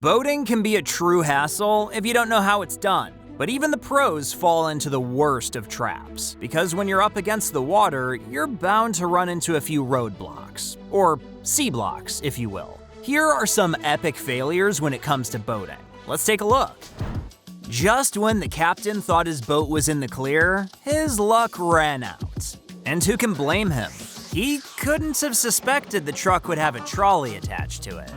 Boating can be a true hassle if you don't know how it's done. But even the pros fall into the worst of traps, because when you're up against the water, you're bound to run into a few roadblocks, or C-blocks, if you will. Here are some epic failures when it comes to boating. Let's take a look. Just when the captain thought his boat was in the clear, his luck ran out. And who can blame him? He couldn't have suspected the truck would have a trolley attached to it.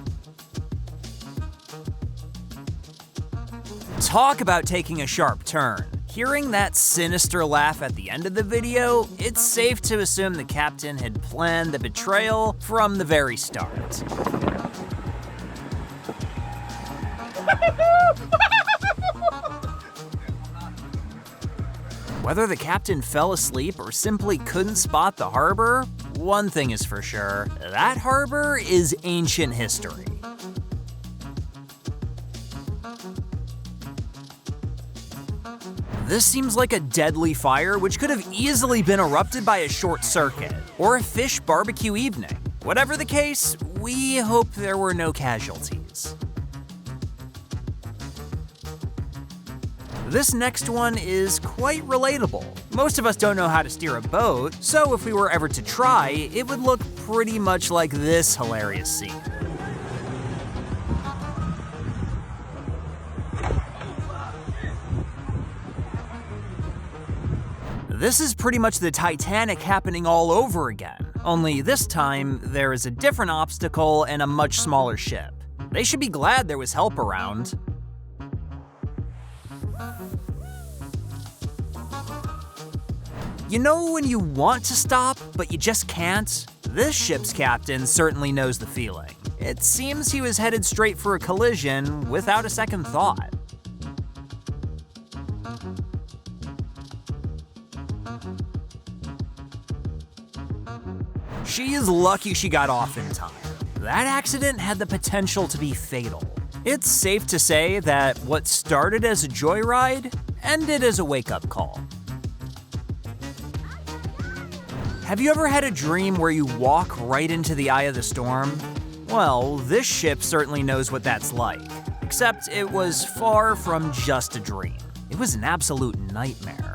Talk about taking a sharp turn. Hearing that sinister laugh at the end of the video, it's safe to assume the captain had planned the betrayal from the very start. Whether the captain fell asleep or simply couldn't spot the harbor, one thing is for sure, that harbor is ancient history. This seems like a deadly fire which could have easily been erupted by a short circuit, or a fish barbecue evening. Whatever the case, we hope there were no casualties. This next one is quite relatable. Most of us don't know how to steer a boat, so if we were ever to try, it would look pretty much like this hilarious scene. This is pretty much the Titanic happening all over again, only this time there is a different obstacle and a much smaller ship. They should be glad there was help around. You know when you want to stop, but you just can't? This ship's captain certainly knows the feeling. It seems he was headed straight for a collision without a second thought. She is lucky she got off in time. That accident had the potential to be fatal. It's safe to say that what started as a joyride ended as a wake-up call. Have you ever had a dream where you walk right into the eye of the storm? Well, this ship certainly knows what that's like, except it was far from just a dream. It was an absolute nightmare.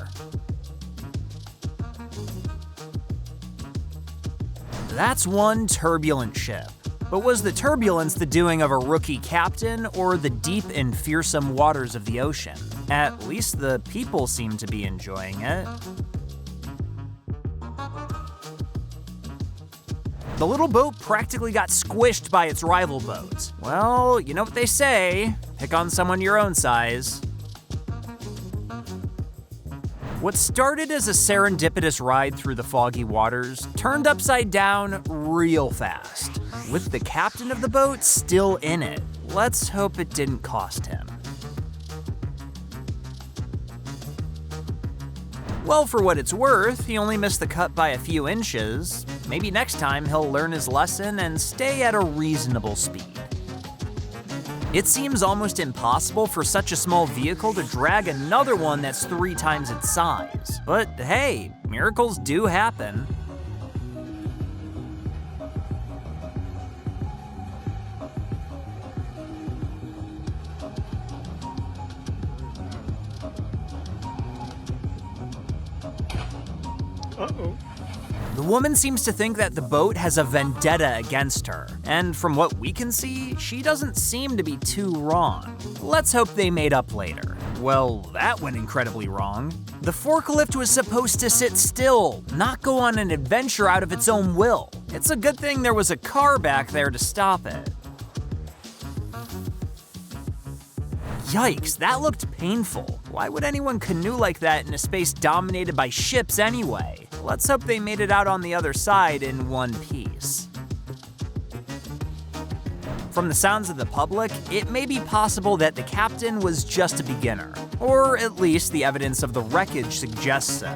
That's one turbulent ship. But was the turbulence the doing of a rookie captain or the deep and fearsome waters of the ocean? At least the people seem to be enjoying it. The little boat practically got squished by its rival boat. Well, you know what they say, pick on someone your own size. What started as a serendipitous ride through the foggy waters turned upside down real fast, with the captain of the boat still in it. Let's hope it didn't cost him. Well, for what it's worth, he only missed the cut by a few inches. Maybe next time he'll learn his lesson and stay at a reasonable speed. It seems almost impossible for such a small vehicle to drag another one that's 3 times its size. But hey, miracles do happen. Uh-oh. The woman seems to think that the boat has a vendetta against her, and from what we can see, she doesn't seem to be too wrong. Let's hope they made up later. Well, that went incredibly wrong. The forklift was supposed to sit still, not go on an adventure out of its own will. It's a good thing there was a car back there to stop it. Yikes, that looked painful. Why would anyone canoe like that in a space dominated by ships anyway? Let's hope they made it out on the other side in one piece. From the sounds of the public, it may be possible that the captain was just a beginner, or at least the evidence of the wreckage suggests so.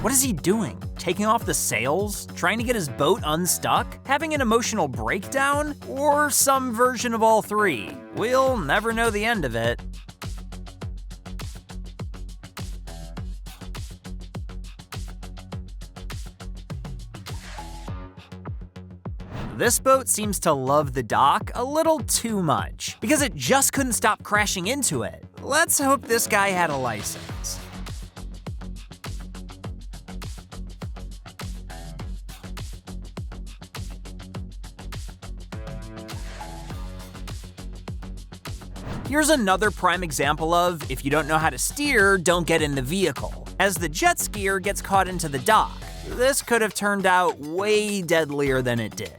What is he doing? Taking off the sails? Trying to get his boat unstuck? Having an emotional breakdown? Or some version of all three? We'll never know the end of it. This boat seems to love the dock a little too much, because it just couldn't stop crashing into it. Let's hope this guy had a license. Here's another prime example of, if you don't know how to steer, don't get in the vehicle, as the jet skier gets caught into the dock. This could have turned out way deadlier than it did.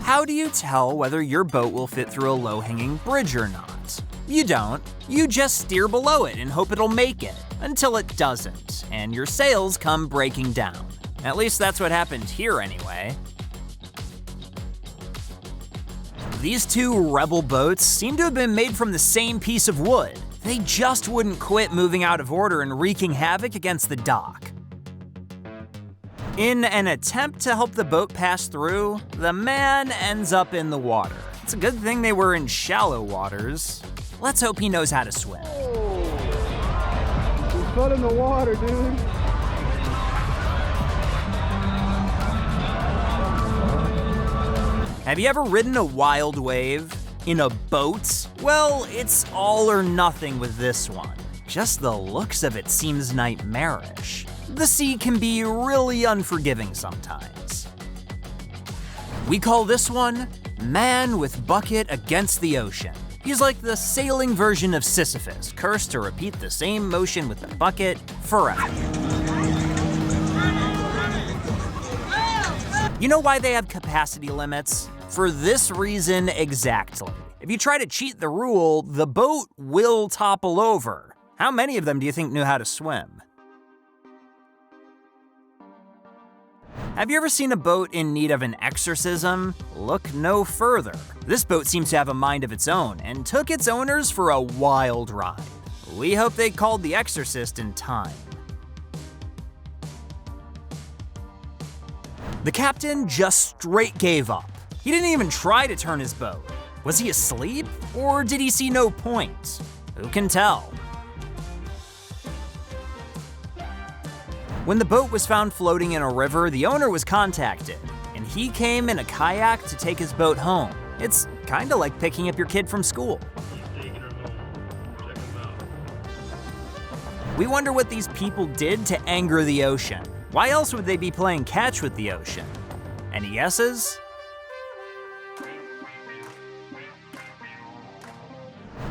How do you tell whether your boat will fit through a low-hanging bridge or not? You don't. You just steer below it and hope it'll make it, until it doesn't, and your sails come breaking down. At least that's what happened here anyway. These two rebel boats seem to have been made from the same piece of wood. They just wouldn't quit moving out of order and wreaking havoc against the dock. In an attempt to help the boat pass through, the man ends up in the water. It's a good thing they were in shallow waters. Let's hope he knows how to swim. His foot in the water, dude. Have you ever ridden a wild wave in a boat? Well, it's all or nothing with this one. Just the looks of it seems nightmarish. The sea can be really unforgiving sometimes. We call this one Man with Bucket Against the Ocean. He's like the sailing version of Sisyphus, cursed to repeat the same motion with the bucket forever. You know why they have capacity limits? For this reason exactly. If you try to cheat the rule, the boat will topple over. How many of them do you think knew how to swim? Have you ever seen a boat in need of an exorcism? Look no further. This boat seems to have a mind of its own and took its owners for a wild ride. We hope they called the exorcist in time. The captain just straight gave up. He didn't even try to turn his boat. Was he asleep, or did he see no point? Who can tell? When the boat was found floating in a river, the owner was contacted, and he came in a kayak to take his boat home. It's kinda like picking up your kid from school. We wonder what these people did to anger the ocean. Why else would they be playing catch with the ocean? Any guesses?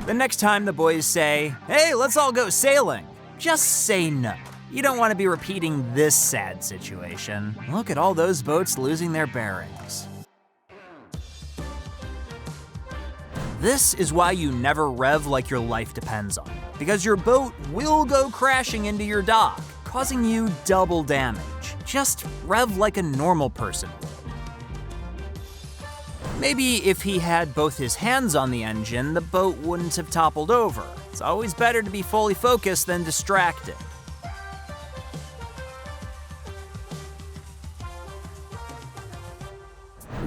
The next time the boys say, "Hey, let's all go sailing," just say no. You don't want to be repeating this sad situation. Look at all those boats losing their bearings. This is why you never rev like your life depends on it, because your boat will go crashing into your dock, causing you double damage. Just rev like a normal person would. Maybe if he had both his hands on the engine, the boat wouldn't have toppled over. It's always better to be fully focused than distracted.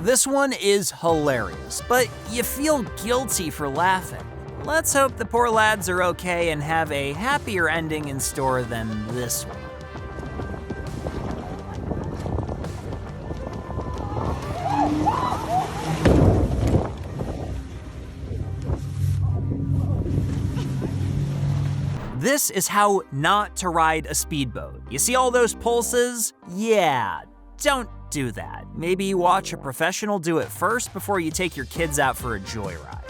This one is hilarious, but you feel guilty for laughing. Let's hope the poor lads are okay and have a happier ending in store than this one. This is how not to ride a speedboat. You see all those pulses? Yeah, don't do that. Maybe watch a professional do it first before you take your kids out for a joyride.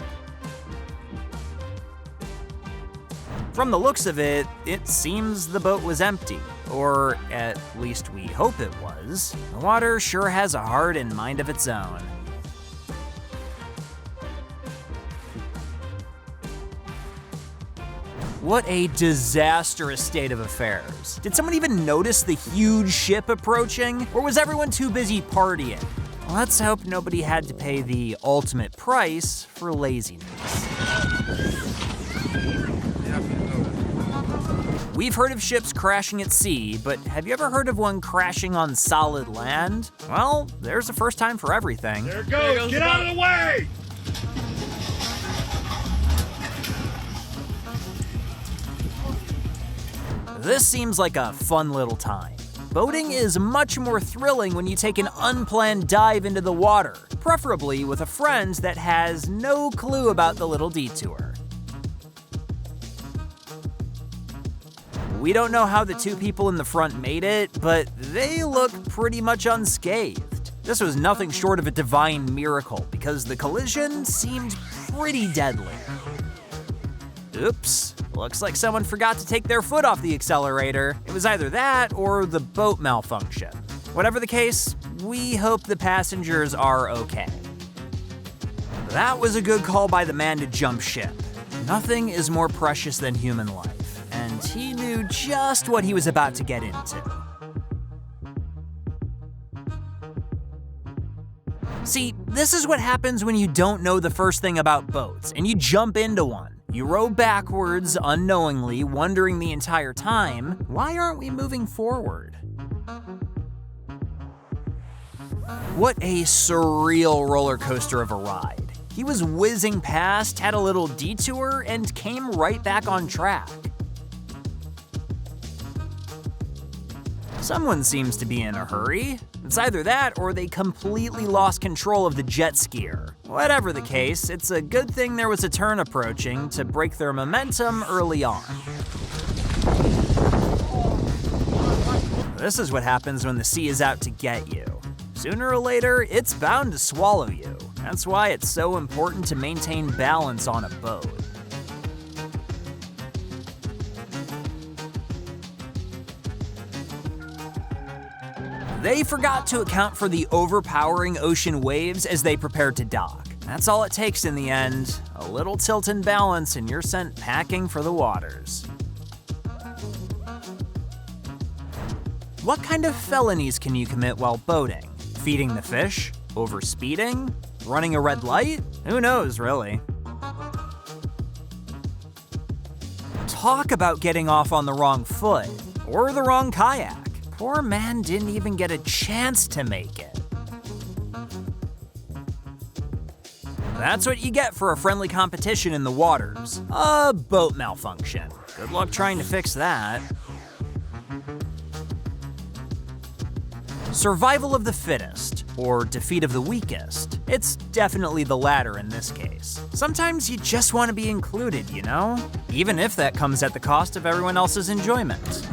From the looks of it, it seems the boat was empty, or at least we hope it was. The water sure has a heart and mind of its own. What a disastrous state of affairs. Did someone even notice the huge ship approaching? Or was everyone too busy partying? Let's hope nobody had to pay the ultimate price for laziness. We've heard of ships crashing at sea, but have you ever heard of one crashing on solid land? Well, there's a first time for everything. There it goes. Get out of the way! This seems like a fun little time. boating is much more thrilling when you take an unplanned dive into the water, preferably with a friend that has no clue about the little detour. We don't know how the two people in the front made it, but they look pretty much unscathed. This was nothing short of a divine miracle because the collision seemed pretty deadly. Oops, looks like someone forgot to take their foot off the accelerator. It was either that or the boat malfunction. Whatever the case, we hope the passengers are okay. That was a good call by the man to jump ship. Nothing is more precious than human life, and he knew just what he was about to get into. See, this is what happens when you don't know the first thing about boats and you jump into one. You row backwards unknowingly, wondering the entire time, why aren't we moving forward? What a surreal roller coaster of a ride. He was whizzing past, had a little detour, and came right back on track. Someone seems to be in a hurry. It's either that or they completely lost control of the jet skier. Whatever the case, it's a good thing there was a turn approaching to break their momentum early on. This is what happens when the sea is out to get you. Sooner or later, it's bound to swallow you. That's why it's so important to maintain balance on a boat. They forgot to account for the overpowering ocean waves as they prepared to dock. That's all it takes in the end, a little tilt and balance and you're sent packing for the waters. What kind of felonies can you commit while boating? Feeding the fish? Overspeeding? Running a red light? Who knows, really? Talk about getting off on the wrong foot, or the wrong kayak. Poor man didn't even get a chance to make it. That's what you get for a friendly competition in the waters. A boat malfunction. Good luck trying to fix that. Survival of the fittest, or defeat of the weakest. It's definitely the latter in this case. Sometimes you just want to be included, you know? Even if that comes at the cost of everyone else's enjoyment.